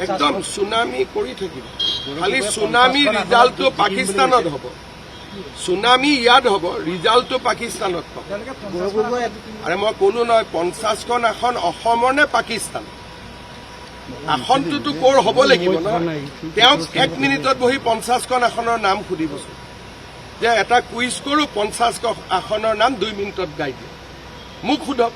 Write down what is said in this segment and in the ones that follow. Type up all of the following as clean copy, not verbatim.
একদম সুনামি কৰি থাকিব খালি সুনামি ৰিজাল্টটো পাকিস্তানত হ'ব সুনামি ইয়াত হ'ব ৰিজাল্টটো পাকিস্তানত হ'ব আৰে মই কোনো নহয় 50খন আসন অসমৰ নে পাকিস্তান আসনটোতো ক'ৰ হ'ব লাগিব ন তেওঁক 1 মিনিটত বহি 50খন আসনৰ নাম সুধিবচোন যে এটা কুইজ কৰোঁ 50 আসনৰ নাম 2 মিনিটত গাই দিয়ে মোক সোধক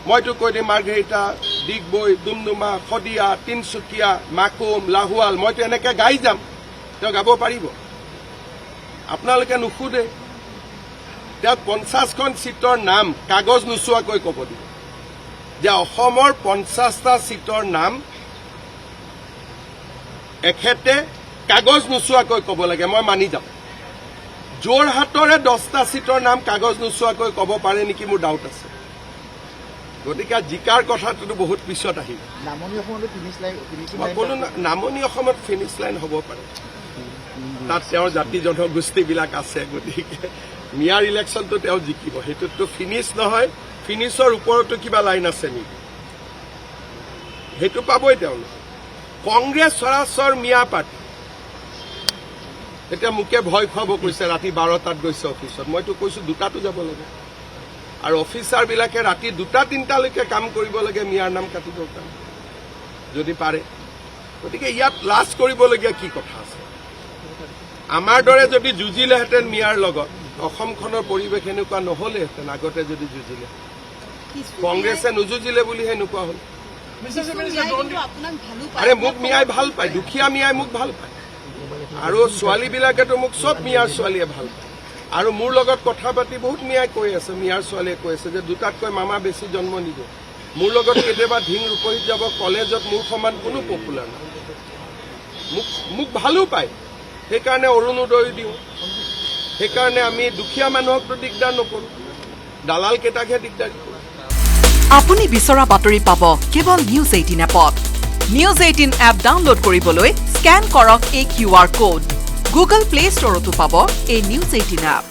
মইতো কৈ দিম মাৰ্ঘেৰিটা ডিগবৈ ডুমডুমা শদিয়া তিনচুকীয়া মাকুম লাহোৱাল মইতো এনেকৈ গাই যাম তেওঁ গাব পাৰিব আপোনালোকে নুসুধে তেওঁক 50খন চিটৰ নাম কাগজ নোচোৱাকৈ ক'ব দিব যে অসমৰ 50টা চিটৰ নাম এখেতে কাগজ নোচোৱাকৈ ক'ব লাগে মই মানি যাম যোৰহাটৰে 10টা চিটৰ নাম কাগজ নোচোৱাকৈ ক'ব পাৰে নেকি মোৰ ডাউট আছে গতিকে জিকাৰ কথাটো বহুত পিছত আহিব নামনি অসমত ফিনিছ লাইন হ'ব পাৰে তাত তেওঁৰ জাতি জনগোষ্ঠীবিলাক আছে গতিকে মিয়াৰ ইলেকশ্যনটো তেওঁ জিকিব সেইটোতো ফিনিছ নহয় ফিনিছৰ ওপৰতো কিবা লাইন আছে নেকি সেইটো পাবই তেওঁলোক কংগ্ৰেছ সৰাসৰ মিয়া পাৰ্টি এতিয়া মোকে ভয় খুৱাব কৈছে ৰাতি 12টাত গৈছে অফিচত মইতো কৈছো 2টাতো যাব লাগে আৰু অফিচাৰবিলাকে ৰাতি 2টা-3টালৈকে কাম কৰিব লাগে মিয়াৰ নাম কাটিবৰ কাৰণে যদি পাৰে গতিকে ইয়াত লাজ কৰিবলগীয়া কি কথা আছে আমাৰ দৰে যদি যুঁজিলেহেঁতেন মিয়াৰ লগত অসমখনৰ পৰিৱেশ এনেকুৱা নহ'লেহেঁতেন আগতে যদি যুঁজিলে কংগ্ৰেছে নুযুঁজিলে বুলি এনেকুৱা হ'ল আৰে মোক মিয়াই ভাল পায় দুখীয়া মিয়াই মোক ভাল পায় আৰু ছোৱালীবিলাকেতো মোক চব মিয়াৰ ছোৱালীয়ে ভাল পায় আৰু মোৰ লগত কথা পাতি বহুত মিয়াই কৈ আছে মিয়াৰ ছোৱালীয়ে কৈ আছে যে 2টাতকৈ মামা বেছি জন্ম নিব মোৰ লগত কেতিয়াবা ঢিং ৰূপহীত যাব কলেজত মোৰ সমান কোনো পপুলাৰ নাই মোক ভালো পায় সেইকাৰণে অৰুণোদয় দিওঁ সেইকাৰণে আমি দুখীয়া মানুহকতো দিগদাৰ নকৰোঁ দালাল কেইটাকহে দিগদাৰ কৰোঁ আপুনি বিচৰা বাতৰি পাব কেৱল নিউজ 18 এপত নিউজ 18 এপ ডাউনলোড কৰিবলৈ স্কেন কৰক এই QR কোড গুগল প্লে ষ্টৰতো পাব এই নিউজ 18 এপ